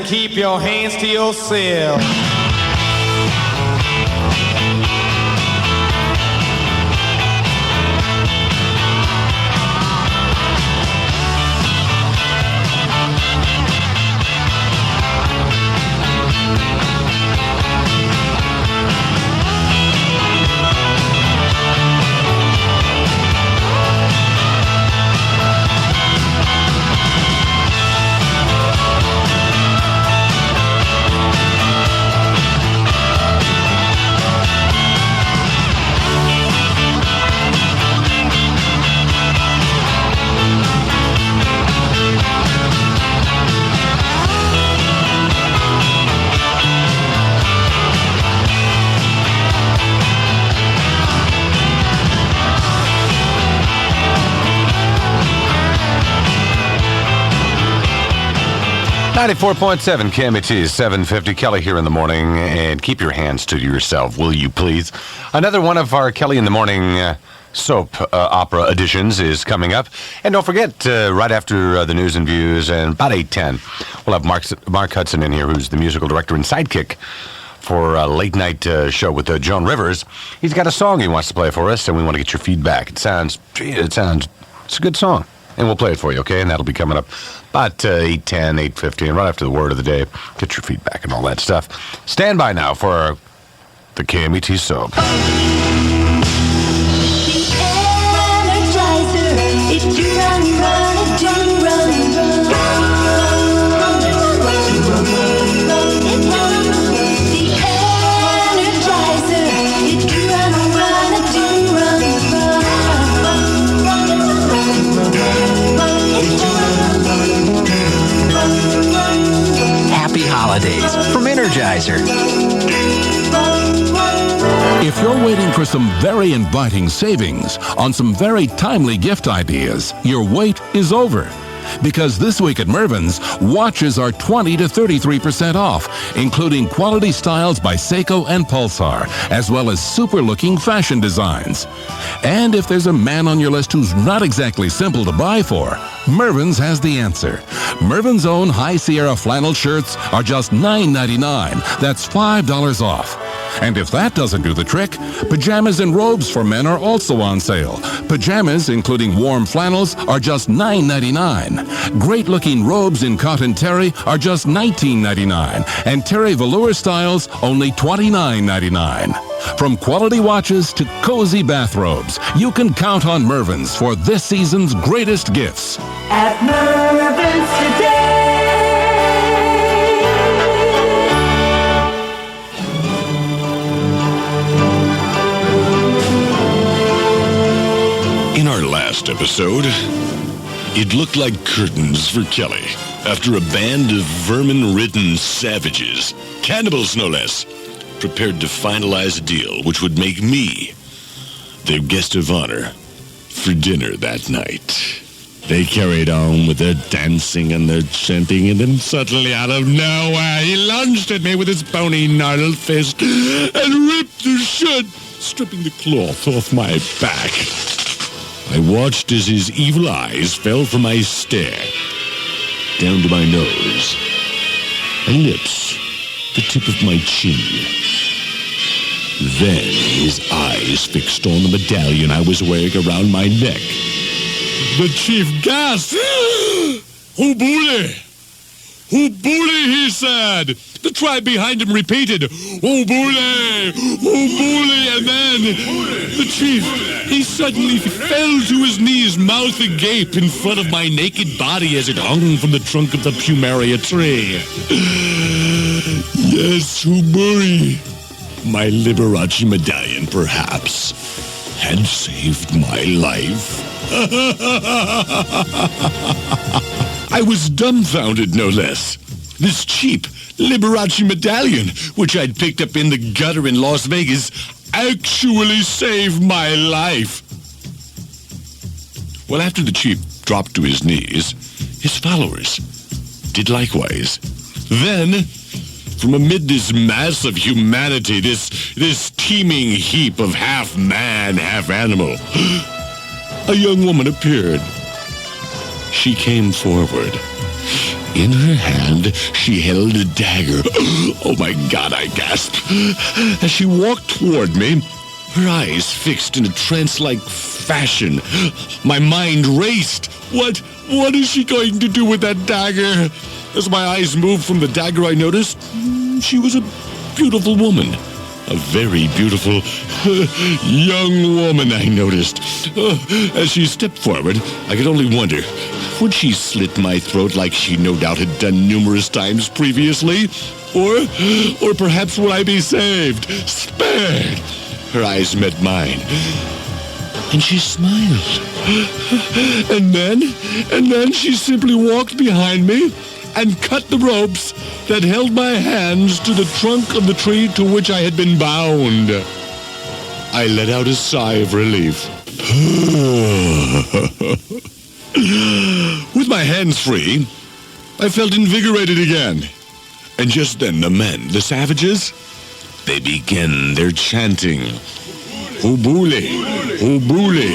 keep your hands to yourself. .7 KMET, 750. Kelly here in the morning, and keep your hands to yourself, will you please? Another one of our Kelly in the Morning soap opera editions is coming up. And don't forget, right after the news and views, and about 8:10, we'll have Mark Hudson in here, who's the musical director and sidekick for a late-night show with Joan Rivers. He's got a song he wants to play for us, and we want to get your feedback. It's a good song. And we'll play it for you, okay? And that'll be coming up about 8:10, 8:50, and right after the word of the day. Get your feedback and all that stuff. Stand by now for the KMET soap. Holidays from Energizer. If you're waiting for some very inviting savings on some very timely gift ideas, your wait is over. Because this week at Mervyn's, watches are 20 to 33% off, including quality styles by Seiko and Pulsar, as well as super-looking fashion designs. And if there's a man on your list who's not exactly simple to buy for, Mervyn's has the answer. Mervyn's own High Sierra flannel shirts are just $9.99. That's $5 off. And if that doesn't do the trick, pajamas and robes for men are also on sale. Pajamas, including warm flannels, are just $9.99. Great-looking robes in cotton terry are just $19.99. And terry velour styles, only $29.99. From quality watches to cozy bathrobes, you can count on Mervyn's for this season's greatest gifts. At Mervyn's today. In our last episode, it looked like curtains for Kelly after a band of vermin-ridden savages, cannibals no less, prepared to finalize a deal which would make me their guest of honor for dinner that night. They carried on with their dancing and their chanting, and then suddenly, out of nowhere, he lunged at me with his bony, gnarled fist and ripped the shirt, stripping the cloth off my back. I watched as his evil eyes fell from my stare down to my nose, my lips, the tip of my chin. Then his eyes fixed on the medallion I was wearing around my neck. The chief gasped. Obule! Obule, he said. The tribe behind him repeated, Obule! Obule! And then the chief, he suddenly fell to his knees, mouth agape, in front of my naked body as it hung from the trunk of the plumeria tree. Yes, Uburi, my Liberace medallion, perhaps, had saved my life. I was dumbfounded, no less. This cheap Liberace medallion, which I'd picked up in the gutter in Las Vegas, actually saved my life. Well, after the chief dropped to his knees, his followers did likewise. Then, from amid this mass of humanity, this teeming heap of half man, half animal, a young woman appeared. She came forward, In her hand, she held a dagger. Oh my God, I gasped. As she walked toward me, her eyes fixed in a trance-like fashion. My mind raced. What is she going to do with that dagger? As my eyes moved from the dagger, I noticed she was a beautiful woman. A very beautiful young woman, I noticed. As she stepped forward, I could only wonder, would she slit my throat like she no doubt had done numerous times previously? Or perhaps would I be saved, spared? Her eyes met mine, and she smiled. And then she simply walked behind me and cut the ropes that held my hands to the trunk of the tree to which I had been bound. I let out a sigh of relief. With my hands free, I felt invigorated again. And just then the men, the savages, they began their chanting. Ubule, ubule,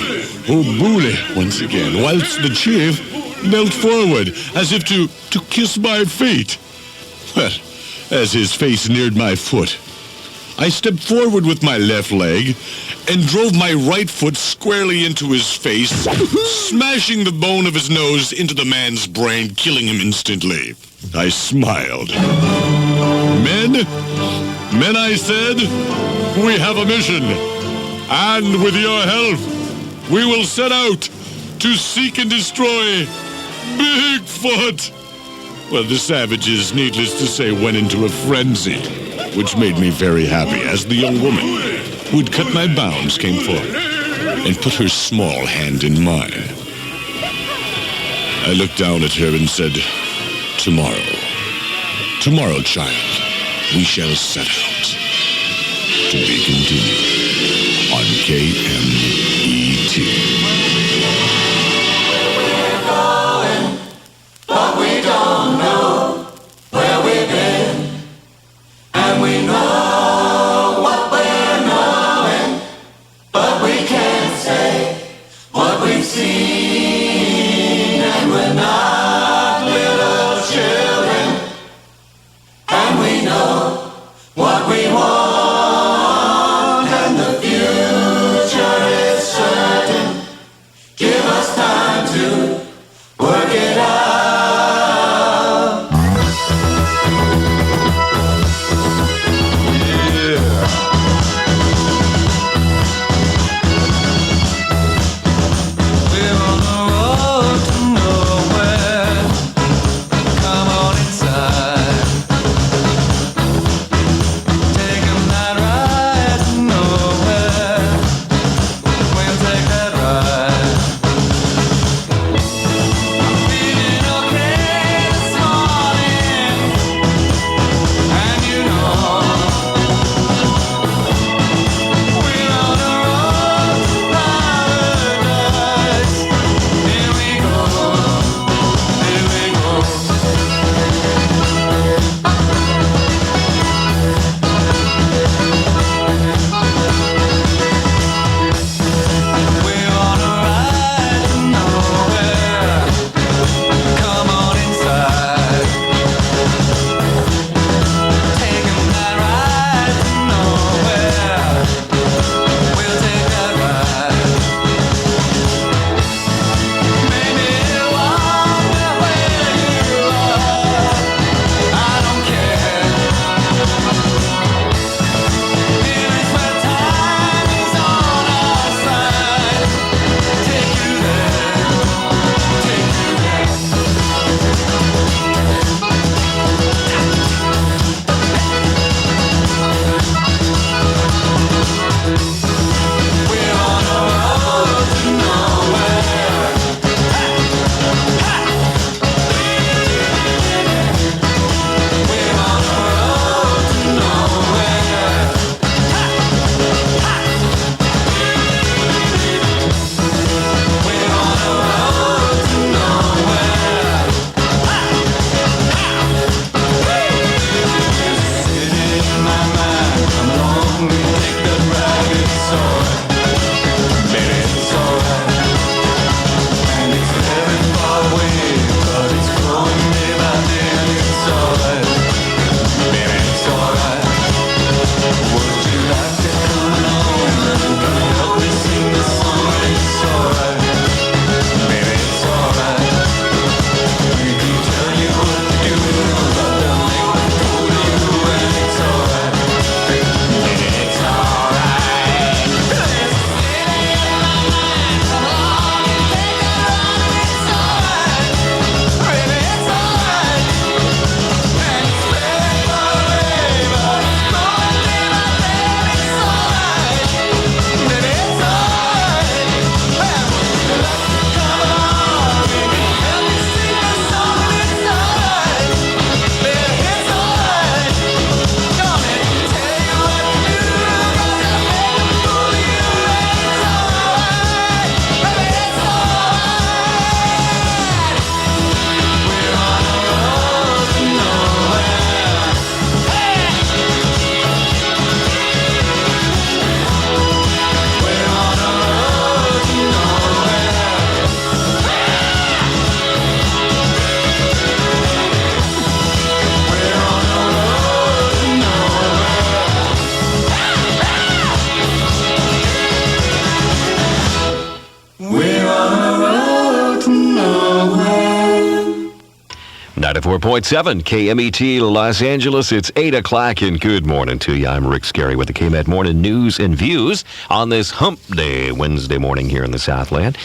ubule, once again, whilst the chief knelt forward as if to kiss my feet. But as his face neared my foot, I stepped forward with my left leg and drove my right foot squarely into his face, smashing the bone of his nose into the man's brain, killing him instantly. I smiled. Men, I said, we have a mission, and with your help, we will set out to seek and destroy Bigfoot. Well, the savages, needless to say, went into a frenzy, which made me very happy as the young woman who had cut my bounds came forward and put her small hand in mine. I looked down at her and said, Tomorrow, child, we shall set out. To be continued on KMET. But we don't know where we've been, and we know what we're knowing, but we can't say what we've seen, and we're not little children, and we know what we want, and the future is certain. Give us time to work it out. But it's growing me by day. 94.7 KMET Los Angeles. It's 8 o'clock and good morning to you. I'm Rick Scarry with the KMET Morning News and Views on this Hump Day, Wednesday morning here in the Southland.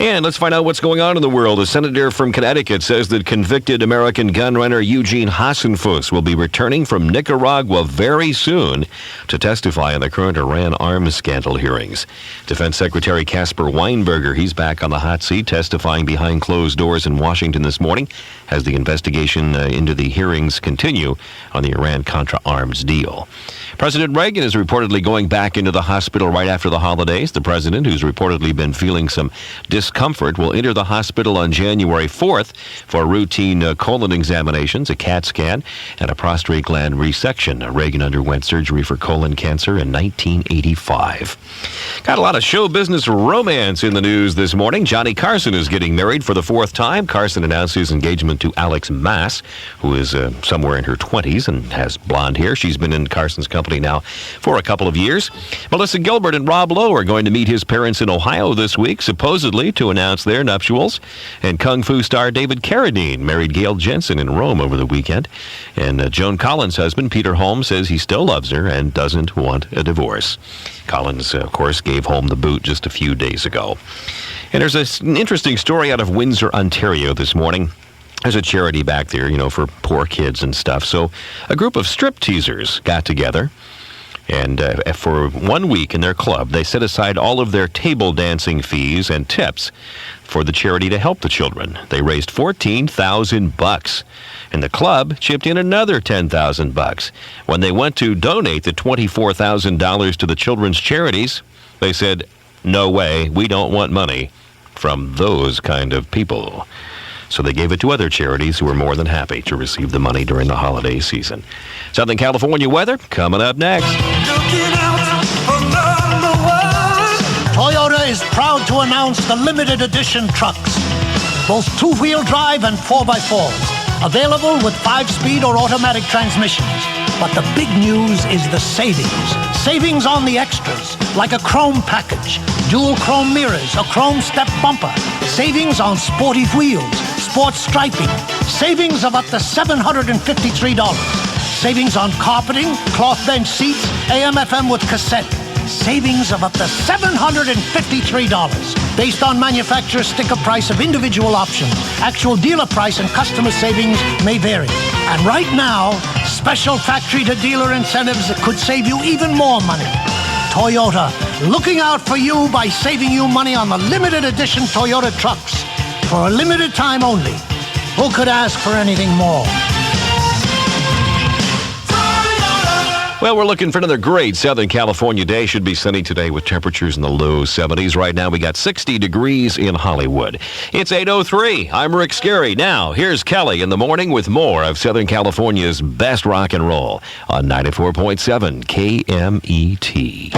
And let's find out what's going on in the world. A senator from Connecticut says that convicted American gun runner Eugene Hasenfuss will be returning from Nicaragua very soon to testify in the current Iran arms scandal hearings. Defense Secretary Casper Weinberger, he's back on the hot seat, testifying behind closed doors in Washington this morning as the investigation into the hearings continue on the Iran-Contra arms deal. President Reagan is reportedly going back into the hospital right after the holidays. The president, who's reportedly been feeling some discomfort, will enter the hospital on January 4th for routine colon examinations, a CAT scan, and a prostate gland resection. Reagan underwent surgery for colon cancer in 1985. Got a lot of show business romance in the news this morning. Johnny Carson is getting married for the fourth time. Carson announced his engagement to Alex Mass, who is somewhere in her 20s and has blonde hair. She's been in Carson's company now for a couple of years. Melissa Gilbert and Rob Lowe are going to meet his parents in Ohio this week, supposedly to announce their nuptials. And Kung Fu star David Carradine married Gail Jensen in Rome over the weekend. And Joan Collins' husband, Peter Holmes, says he still loves her and doesn't want a divorce. Collins, of course, gave Holmes the boot just a few days ago. And there's an interesting story out of Windsor, Ontario this morning. There's a charity back there, for poor kids and stuff. So a group of strip teasers got together, and for 1 week in their club, they set aside all of their table dancing fees and tips for the charity to help the children. They raised $14,000, and the club chipped in another $10,000. When they went to donate the $24,000 to the children's charities, they said, "No way, we don't want money from those kind of people." So they gave it to other charities who were more than happy to receive the money during the holiday season. Southern California weather coming up next. Toyota is proud to announce the limited edition trucks, both two-wheel drive and 4x4s, available with 5-speed or automatic transmissions. But the big news is the savings. Savings on the extras, like a chrome package, dual chrome mirrors, a chrome step bumper, savings on sporty wheels, sports striping, savings of up to $753, savings on carpeting, cloth bench seats, AM/FM with cassette, savings of up to $753, based on manufacturer sticker price of individual options. Actual dealer price and customer savings may vary. And right now, special factory-to-dealer incentives that could save you even more money. Toyota, looking out for you by saving you money on the limited edition Toyota trucks. For a limited time only. Who could ask for anything more? Well, we're looking for another great Southern California day. Should be sunny today with temperatures in the low 70s. Right now, we got 60 degrees in Hollywood. It's 8:03. I'm Rick Scarry. Now, here's Kelly in the morning with more of Southern California's best rock and roll on 94.7 KMET.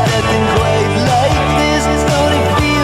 Nothing quite like this. Don't it feel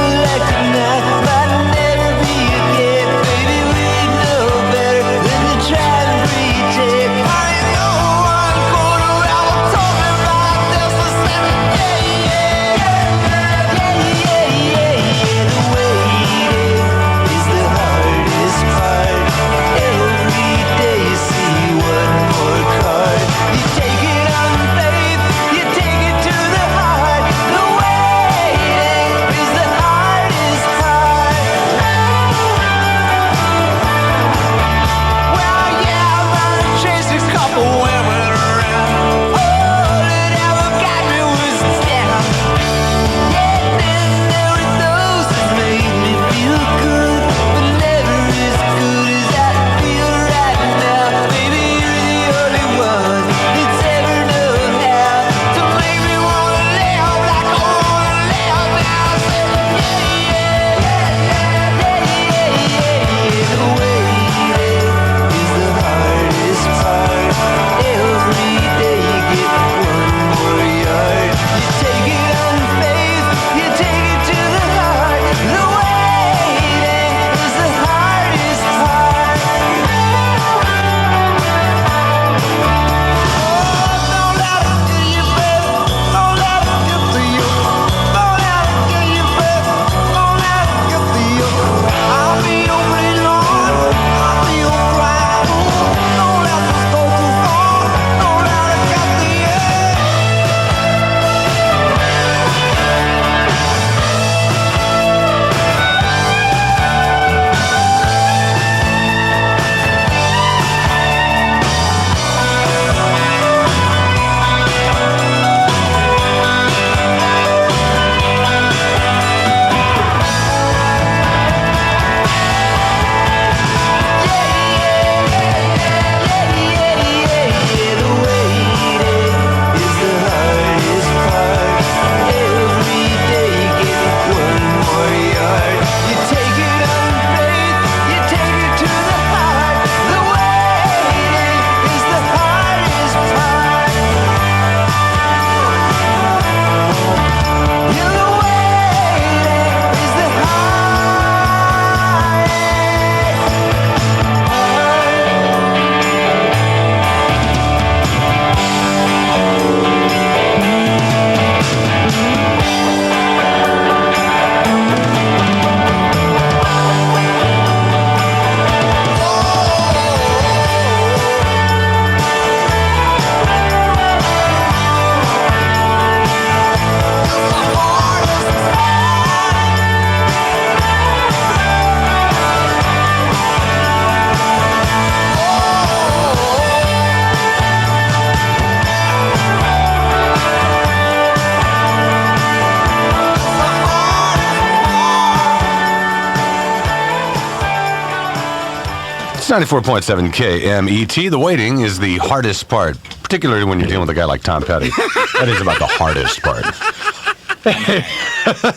It's 94.7 KMET. The waiting is the hardest part, particularly when you're dealing with a guy like Tom Petty. That is about the hardest part.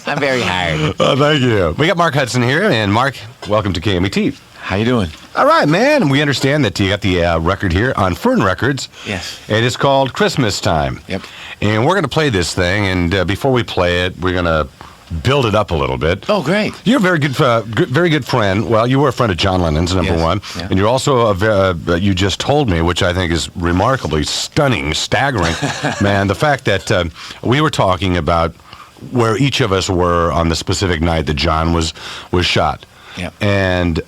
I'm very hard. Oh, thank you. We got Mark Hudson here, and Mark, welcome to KMET. How you doing? All right, man. And we understand that you got the record here on Fern Records. Yes. It is called Christmas Time. Yep. And we're going to play this thing, and before we play it, we're going to build it up a little bit. Oh, great. You're a very good friend. Well, you were a friend of John Lennon's, number one. Yeah. And you're also, you just told me, which I think is remarkably stunning, staggering, man, the fact that we were talking about where each of us were on the specific night that John was shot. Yep. And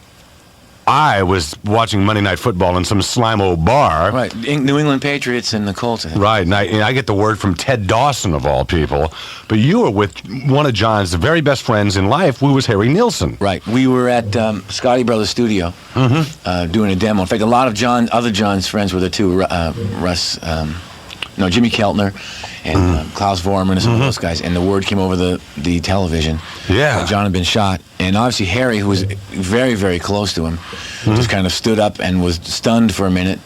I was watching Monday Night Football in some slime-o bar. Right. New England Patriots and the Colts. Right. And I get the word from Ted Dawson, of all people. But you were with one of John's very best friends in life, who was Harry Nilsson. Right. We were at Scotty Brothers Studio doing a demo. In fact, a lot of other John's friends were there too. Jimmy Keltner and Klaus Vorman and some of those guys. And the word came over the television. Yeah. That John had been shot. And obviously Harry, who was very, very close to him, just kind of stood up and was stunned for a minute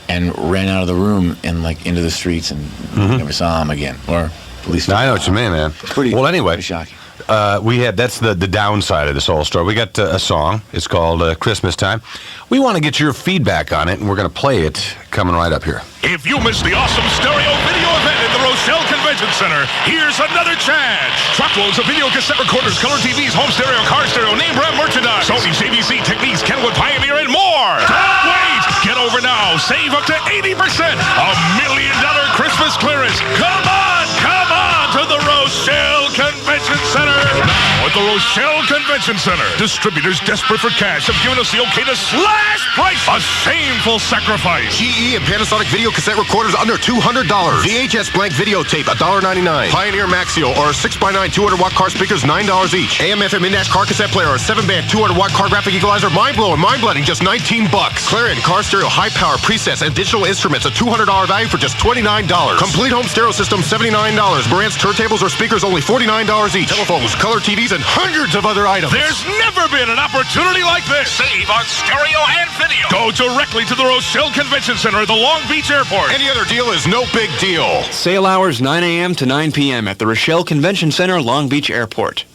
and ran out of the room and into the streets and never saw him again. Or at least I know what you mean, man. Well, anyway, pretty shocking. That's the downside of this whole story. We got a song. It's called Christmas Time. We want to get your feedback on it, and we're going to play it coming right up here. If you missed the awesome stereo video event at the Rochelle Convention Center, here's another chance. Truckloads of video cassette recorders, color TVs, home stereo, car stereo, name brand merchandise, Sony, JVC, Techniques, Kenwood, Pioneer, and more. Don't wait. Get over now. Save up to 80%. $1 million Christmas clearance. Come on to the Rochelle Convention Center. Now at the Rochelle Convention Center, distributors desperate for cash have given us the okay to slash price. A shameful sacrifice. GE and Panasonic video cassette recorders under $200. VHS blank videotape, $1.99. Pioneer Maxio or 6x9 200-watt car speakers, $9 each. AM/FM in-dash car cassette player or 7-band 200-watt car graphic equalizer, mind-blowing, mind-blending, just $19. Clarion car stereo, high-power presets, and digital instruments, a $200 value for just $29. Complete home stereo system, $79. Marantz turntables or speakers, only $49 each. Telephones, color TVs, and hundreds of other items. There's never been an opportunity like this. Save on stereo and video. Go directly to the Rochelle Convention Center at the Long Beach Airport. Any other deal is no big deal. Sale hours 9 a.m. to 9 p.m. at the Rochelle Convention Center, Long Beach Airport.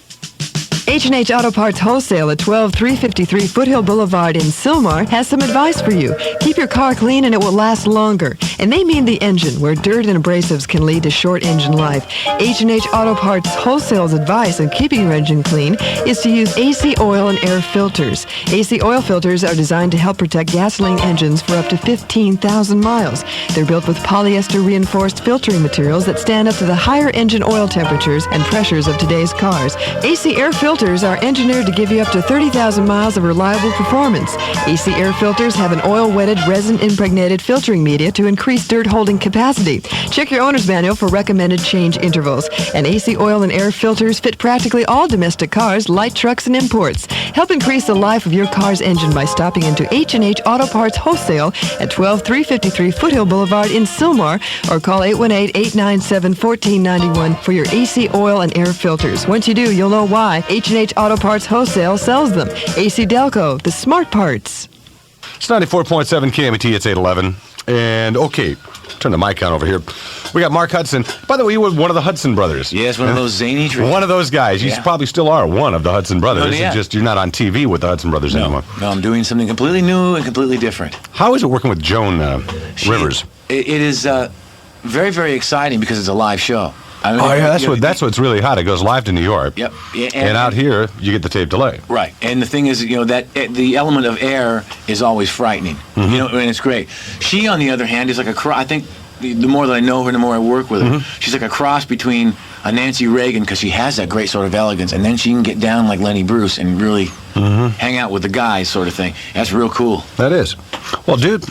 H&H Auto Parts Wholesale at 12353 Foothill Boulevard in Sylmar has some advice for you. Keep your car clean and it will last longer. And they mean the engine, where dirt and abrasives can lead to short engine life. H&H Auto Parts Wholesale's advice on keeping your engine clean is to use AC oil and air filters. AC oil filters are designed to help protect gasoline engines for up to 15,000 miles. They're built with polyester reinforced filtering materials that stand up to the higher engine oil temperatures and pressures of today's cars. AC air filters are engineered to give you up to 30,000 miles of reliable performance. AC air filters have an oil-wetted, resin-impregnated filtering media to increase dirt-holding capacity. Check your owner's manual for recommended change intervals. And AC oil and air filters fit practically all domestic cars, light trucks, and imports. Help increase the life of your car's engine by stopping into H&H Auto Parts Wholesale at 12353 Foothill Boulevard in Sylmar, or call 818-897-1491 for your AC oil and air filters. Once you do, you'll know why H&H Auto Parts Wholesale sells them. AC Delco, the smart parts. It's 94.7 KMET. It's 8:11. And, okay, turn the mic on over here. We got Mark Hudson. By the way, you were one of the Hudson brothers. Yes, one of those zany trees. One of those guys. You probably still are one of the Hudson brothers. Oh, yeah. It's just you're not on TV with the Hudson brothers anymore. No, I'm doing something completely new and completely different. How is it working with Joan Rivers? It is very, very exciting because it's a live show. I mean, that's what's really hot. It goes live to New York. Yep. And out here, you get the tape delay. Right. And the thing is, that the element of air is always frightening. And it's great. She, on the other hand, is like I think the more that I know her, the more I work with her. She's like a cross between a Nancy Reagan, because she has that great sort of elegance, and then she can get down like Lenny Bruce and really hang out with the guys, sort of thing. That's real cool. That is. Well, dude,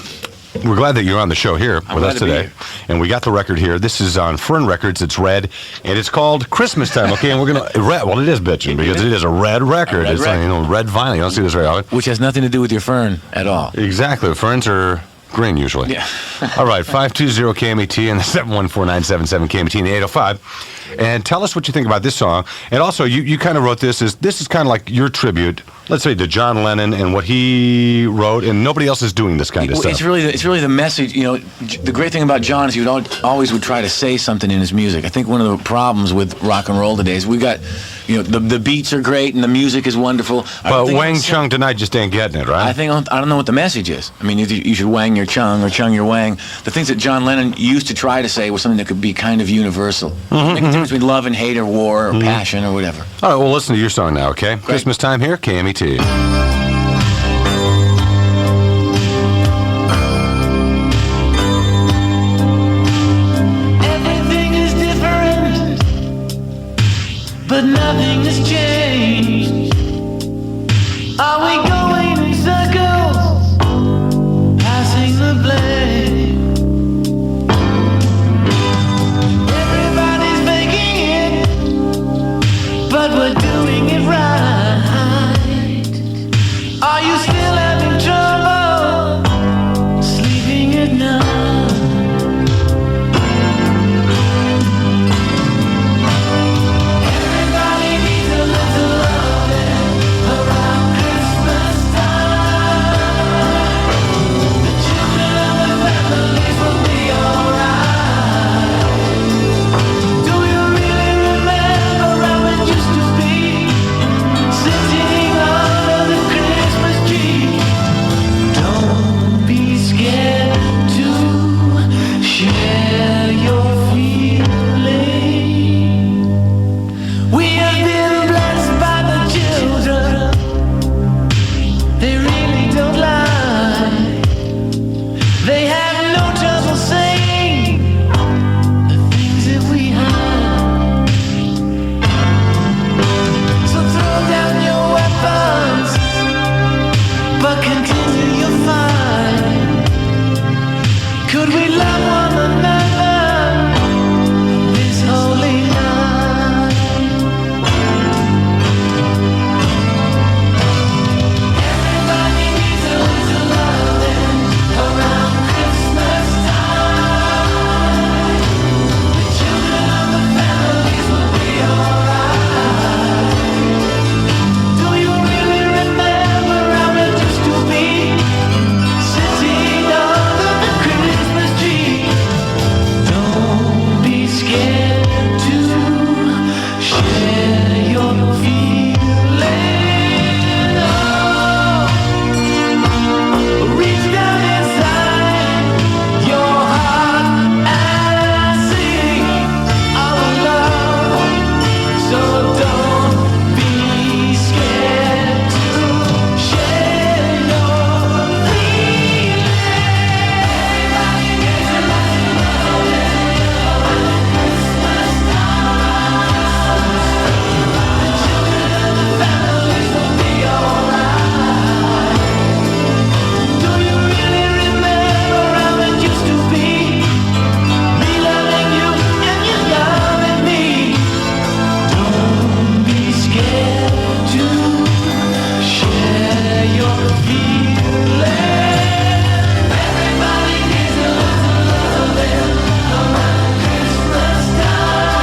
we're glad that you're on the show here with us today. And we got the record here. This is on Fern Records. It's red, and it's called Christmas Time. Okay, and we're going to... Well, it is bitching, because it is a red record. It's red vinyl. You don't see this very often. Which has nothing to do with your fern at all. Exactly. Ferns are green, usually. Yeah. All right, 520 KMET and the 714-977 KMET and 805. and tell us what you think about this song. And also, you kind of wrote this is kind of like your tribute, let's say, to John Lennon and what he wrote, and nobody else is doing this kind of stuff. It's really the message. You know, the great thing about John is he always would try to say something in his music. I think one of the problems with rock and roll today is we got, you know, the beats are great and the music is wonderful. But Wang Chung tonight just ain't getting it, right? I don't know what the message is. I mean, you should wang your chung or chung your wang. The things that John Lennon used to try to say was something that could be kind of universal. Make a difference between love and hate or war or passion or whatever. All right, well, listen to your song now, okay? Great. Christmas time here, KMET. Everything is different, but nothing has changed. Are we going in circles, passing the blame? Everybody's making it, but we're doing it right. Are you still having trouble sleeping at night? Everybody needs a little loving around Christmas time. The children and the families will be alright. Do you really remember how it used to be, sitting under the Christmas tree? Don't be scared to share your feeling. We have been blessed by the children. They really don't lie. They have no trouble saying the things that we hide. So throw down your weapons, but continue your fight. Could we love one another this holy night? Everybody needs a little loving around Christmas time. The children and the families will be alright. Do you really remember how it used to be, sitting under the Christmas tree? Don't be scared to share your feeling. Oh, reach down inside your heart and sing our love. So don't be scared to share your feeling. Everybody needs a little loving around Christmas time. The children and the families will be alright. Do you really remember how it used to be, me loving you and you loving me? Don't be scared to share your feeling. Everybody needs a little loving around Christmas time.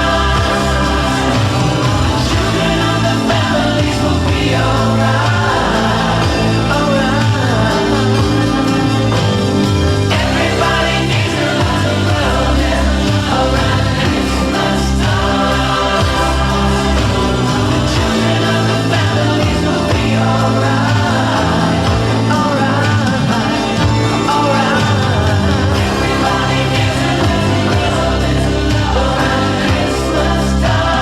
The children and the families will be alright, alright. Everybody needs a little loving around Christmas time. The children and the families will be alright, alright, alright. Everybody needs a little loving around Christmas time.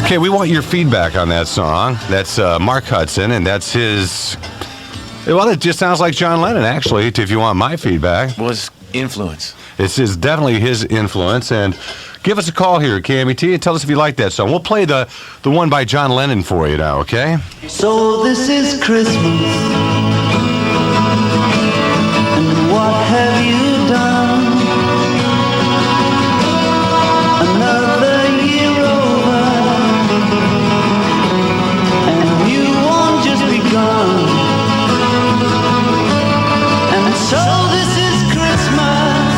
Okay, we want your feedback on that song. That's Mark Hudson, and that's his... Well, it just sounds like John Lennon, actually, if you want my feedback. Was influence. This is definitely his influence, and give us a call here at KMET and tell us if you like that song. We'll play the one by John Lennon for you now, okay? So this is Christmas, and what have you done? Another year over, and you won't just be gone. And so this is Christmas,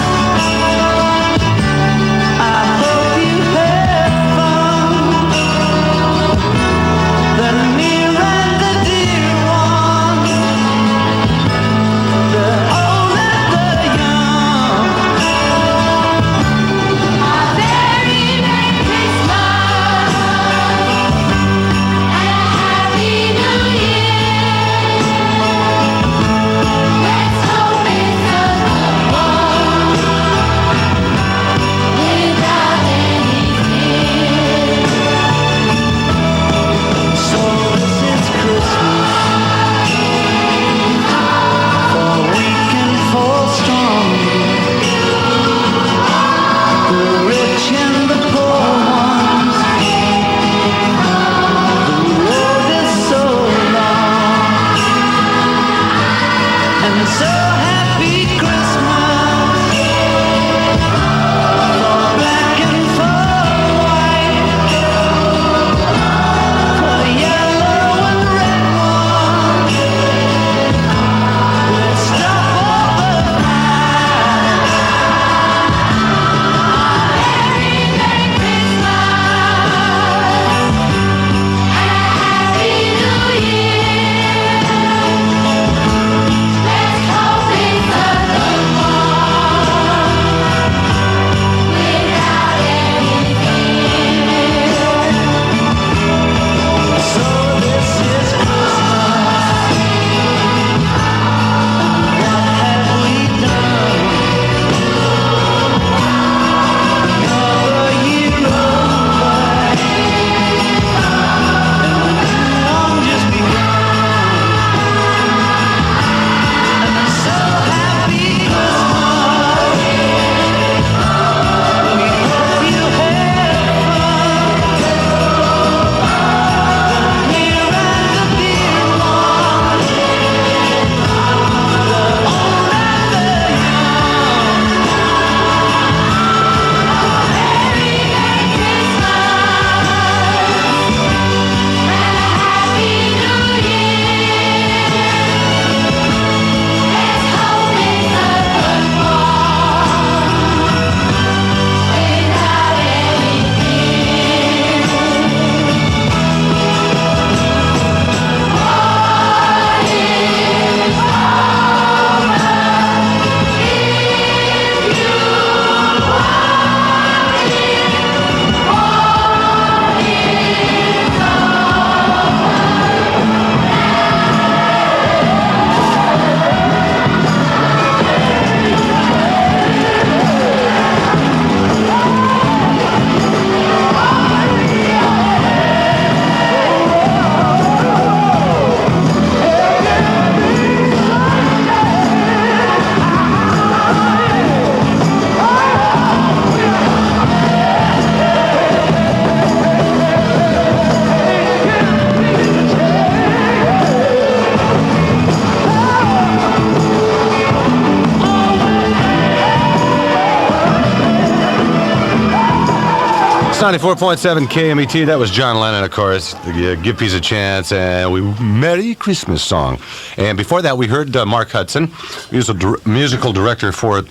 It's 94.7 KMET. That was John Lennon, of course. The Give Peace a Chance and Merry Christmas song. And before that, we heard Mark Hudson, musical director for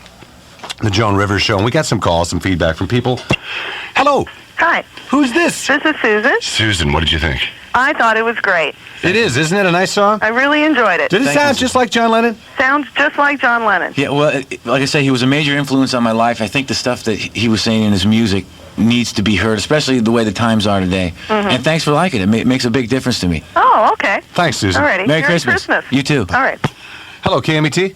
the Joan Rivers Show. And we got some calls, some feedback from people. Hello. Hi. Who's this? This is Susan. Susan, what did you think? I thought it was great. It is, isn't it a nice song? I really enjoyed it. Did it sound just like John Lennon? Sounds just like John Lennon. Yeah, well, like I say, he was a major influence on my life. I think the stuff that he was saying in his music needs to be heard, especially the way the times are today. Mhm. And thanks for liking it. It makes a big difference to me. Oh, okay. Thanks, Susan. Alrighty. Merry Christmas. You too. All right. Hello, KMET.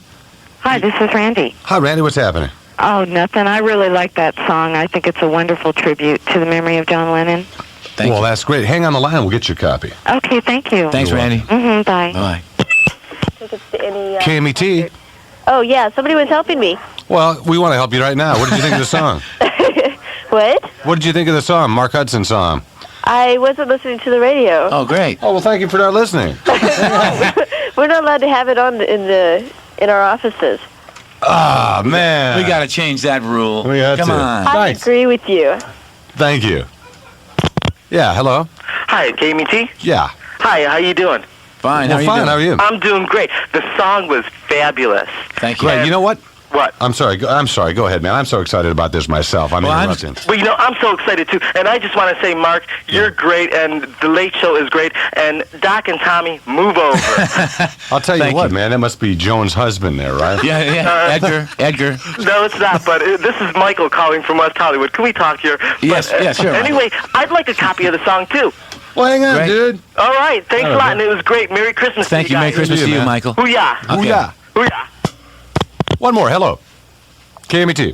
Hi, this is Randy. Hi, Randy. What's happening? Oh, nothing. I really like that song. I think it's a wonderful tribute to the memory of John Lennon. Well, that's great. Hang on the line. We'll get you a copy. Okay, thank you. Thanks, Randy. Mm-hmm, bye. Bye. KMET. Oh, yeah, somebody was helping me. Well, we want to help you right now. What did you think of the song? What? What did you think of the song? Mark Hudson song. I wasn't listening to the radio. Oh, great. Oh, well, thank you for not listening. We're not allowed to have it on in our offices. Ah, man. We got to change that rule. We got Come to. on. I agree with you. Thank you. Yeah, hello. Hi, KMET. Yeah. Hi, how you doing? Fine. Well, How fine. are How are you? I'm doing great. The song was fabulous. Thank you. Great. You know what? What? I'm sorry. Go ahead, man. I'm so excited about this myself. I'm interrupting. Well, you know, I'm so excited too. And I just want to say, Mark, you're great, and The Late Show is great. And Doc and Tommy, move over. I'll tell you what, man. That must be Joan's husband there, right? Yeah. Edgar. No, it's not. But this is Michael calling from West Hollywood. Can we talk here? Yes, But, yeah, sure, Anyway, I'd like a copy of the song too. Well, hang on, Great. dude. All right. Thanks All a right, lot, and it was great. Merry Christmas Thank to you. you Merry guys. Christmas to you, Michael. Hoo-yah. Hoo-yah. Hoo-yah. One more. Hello. KMET.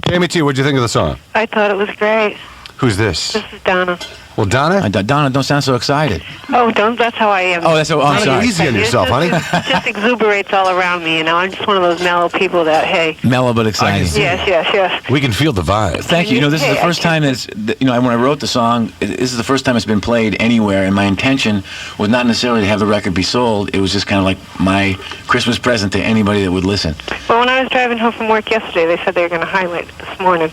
KMET, what'd you think of the song? I thought it was great. Who's this? This is Donna. Well, Donna? Donna, don't sound so excited. Oh, that's how I am. Oh, that's what I'm sorry. Easy on yourself, honey. It just exuberates all around me, you know. I'm just one of those mellow people that, hey. Mellow but exciting. Yes. We can feel the vibe. Thank you. You know, this is the Hey, first time when I wrote the song, this is the first time it's been played anywhere, and my intention was not necessarily to have the record be sold. It was just kind of like my Christmas present to anybody that would listen. Well, when I was driving home from work yesterday, they said they were going to highlight it this morning.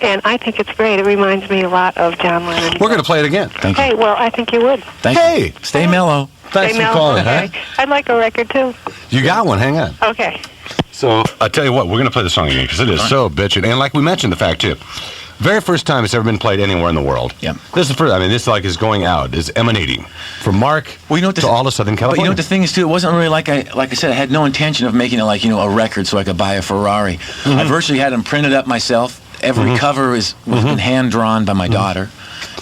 And I think it's great. It reminds me a lot of John Lennon. We're going to play it again. Thank Hey, well, I think you would. Thank you. Stay mellow. Thanks Stay for mellow, calling, okay. huh? I'd like a record, too. You got one. Hang on. Okay. So, I'll tell you what. We're going to play the song again because it is so bitchin'. And like we mentioned, the fact, too. Very first time it's ever been played anywhere in the world. Yep. This is the first. I mean, this is going out. Is emanating from Mark to all of Southern But California. you know what the thing is, too? It wasn't really like I said, I had no intention of making it like, a record so I could buy a Ferrari. I virtually had them printed up myself. Every cover was been hand-drawn by my daughter.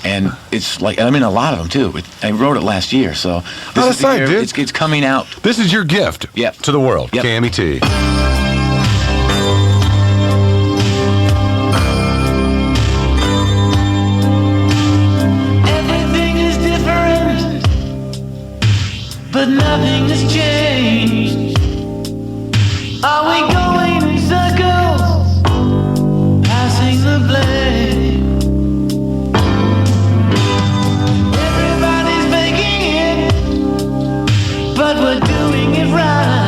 And it's like, I mean, a lot of them, too. I wrote it last year, so this is the year dude. it's coming out. This is your gift to the world. Yep. KMET. Everything is different, but nothing has changed. Are we going in circles, passing the blame? Everybody's making it, but we're doing it right.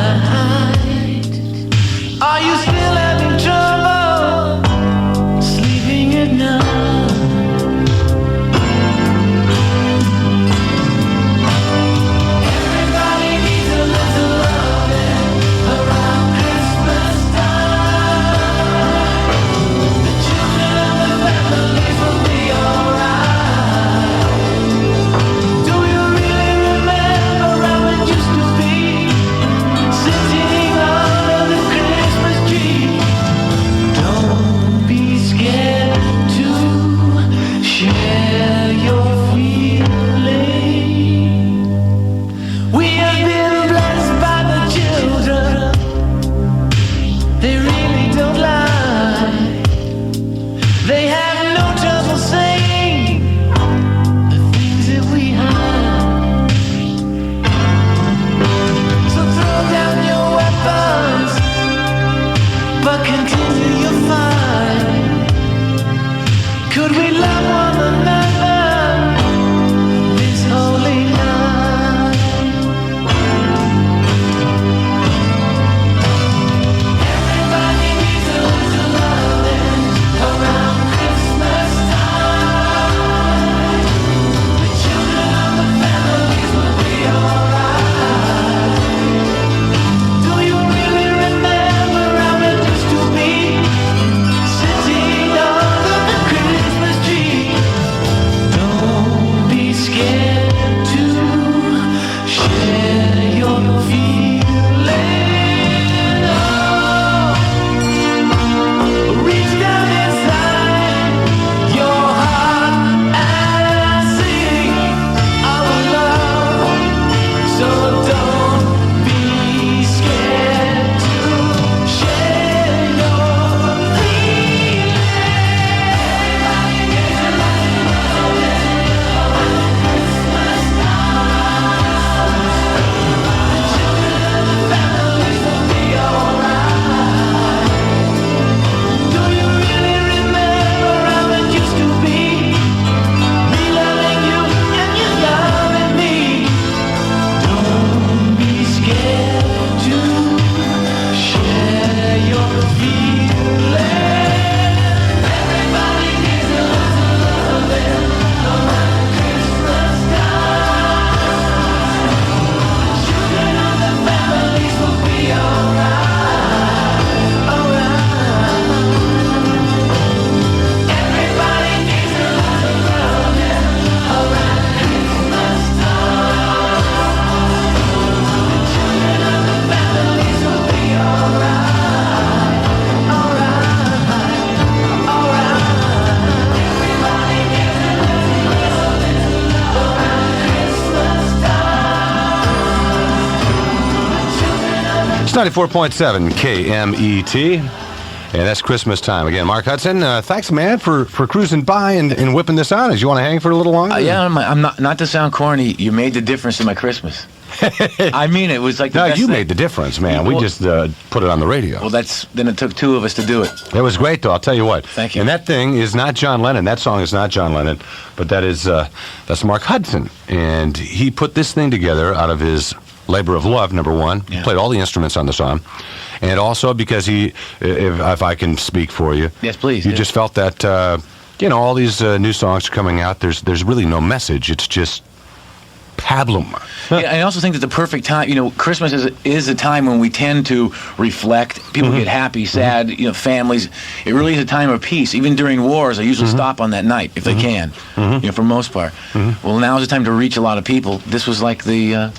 94.7 KMET. And that's Christmas time. Again, Mark Hudson, thanks, man, for cruising by and whipping this on. You want to hang for a little longer? Yeah, I'm not to sound corny. You made the difference in my Christmas. I mean, it was like the No, best you thing. made the difference, man. We just put it on the radio. Well, then it took two of us to do it. It was great, though. I'll tell you what. Thank you. And that thing is not John Lennon. That song is not John Lennon, but that's Mark Hudson, and he put this thing together out of his labor of love. Number one, he played all the instruments on the song, and also because if I can speak for you, yes, please. You just felt that all these new songs are coming out. There's really no message. It's just pablum. Yeah, I also think that the perfect time, Christmas is a time when we tend to reflect. People get happy, sad, families. It really is a time of peace. Even during wars, I usually stop on that night if they can, for the most part. Well, now is the time to reach a lot of people. This was like the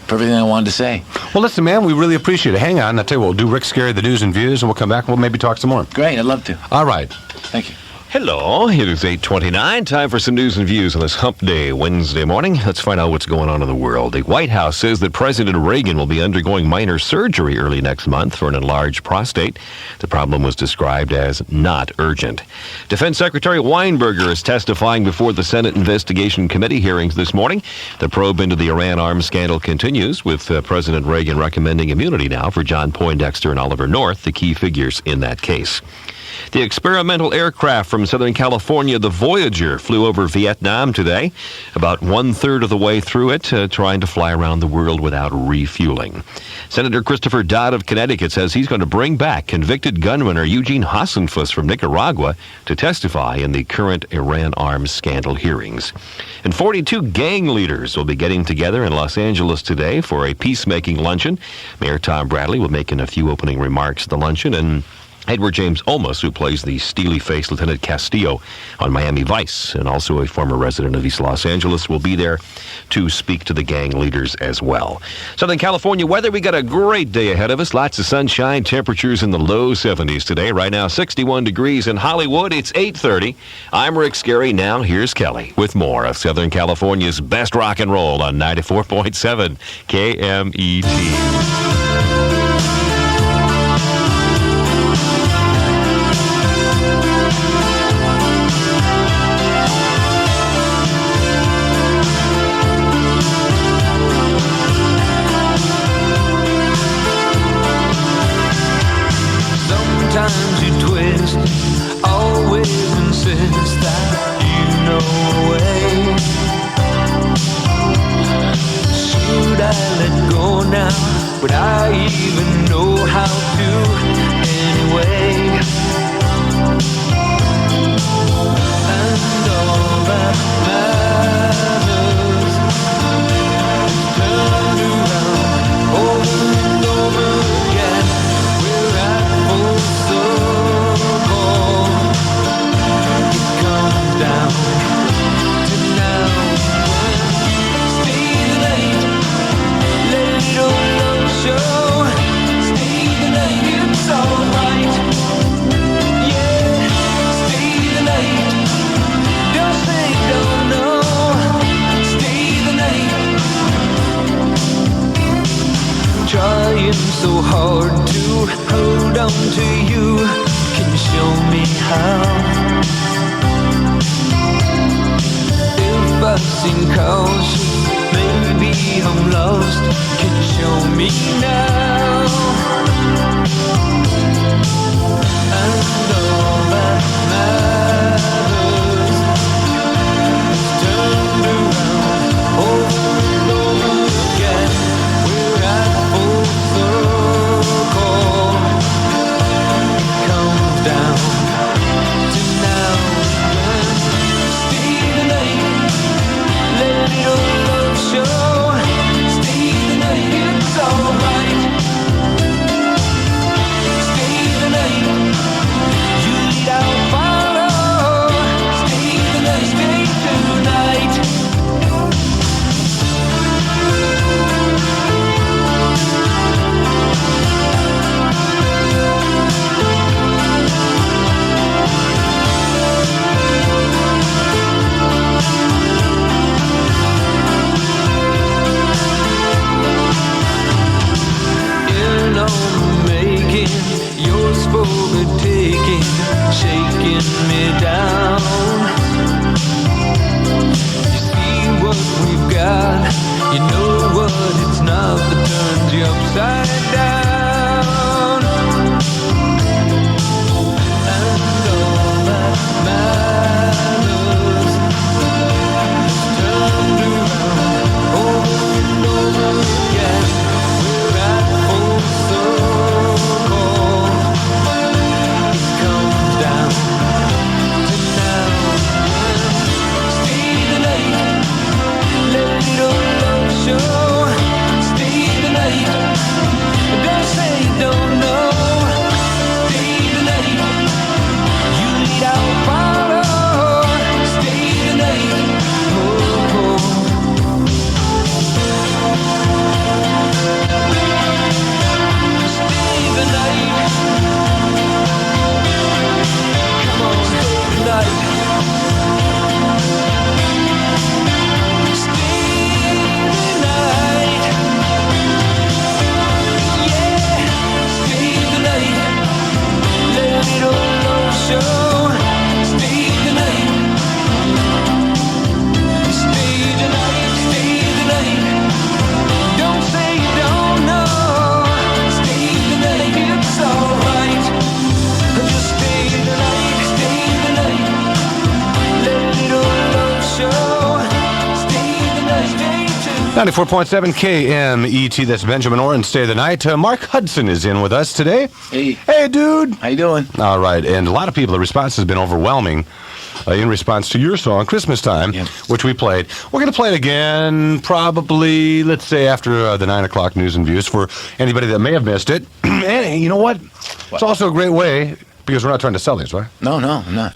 perfect thing I wanted to say. Well, listen, man, we really appreciate it. Hang on. I'll tell you what, we'll do Rick Scary, the news and views, and we'll come back and we'll maybe talk some more. Great, I'd love to. All right. Thank you. Hello, it is 8:29. Time for some news and views on this Hump Day Wednesday morning. Let's find out what's going on in the world. The White House says that President Reagan will be undergoing minor surgery early next month for an enlarged prostate. The problem was described as not urgent. Defense Secretary Weinberger is testifying before the Senate Investigation Committee hearings this morning. The probe into the Iran arms scandal continues, with President Reagan recommending immunity now for John Poindexter and Oliver North, the key figures in that case. The experimental aircraft from Southern California, the Voyager, flew over Vietnam today, about one-third of the way through it, trying to fly around the world without refueling. Senator Christopher Dodd of Connecticut says he's going to bring back convicted gunrunner Eugene Hasenfuss from Nicaragua to testify in the current Iran arms scandal hearings. And 42 gang leaders will be getting together in Los Angeles today for a peacemaking luncheon. Mayor Tom Bradley will make a few opening remarks at the luncheon, and Edward James Olmos, who plays the steely-faced Lieutenant Castillo on Miami Vice, and also a former resident of East Los Angeles, will be there to speak to the gang leaders as well. Southern California weather, we got a great day ahead of us. Lots of sunshine, temperatures in the low 70s today. Right now, 61 degrees in Hollywood. It's 8:30. I'm Rick Scary. Now, here's Kelly with more of Southern California's best rock and roll on 94.7 KMET. Sometimes you twist, always insist that you know a way. Should I let go now? Would I even know how to anyway? And all that matters is turned around over and over again. We're at full circle. It comes down to now. Stay the night, let your love show. Stay the night, it's alright. Yeah, stay the night. Don't say don't know. Stay the night. Trying so hard to hold on to you. Can you show me how? If I seem cautious, maybe I'm lost. Can you show me now? And all that matters is turned around over and over again. We're at full circle. It comes down to now. Stay the night, let your love show. Stay the night, it's alright. 94.7 KMET, that's Benjamin Orr, and Stay the Night. Mark Hudson is in with us today. Hey. Hey, dude. How you doing? All right, and a lot of people, the response has been overwhelming in response to your song, Christmas Time, which we played. We're going to play it again probably, let's say, after the 9 o'clock news and views for anybody that may have missed it. And you know what? It's also a great way, because we're not trying to sell these, right? No, I'm not.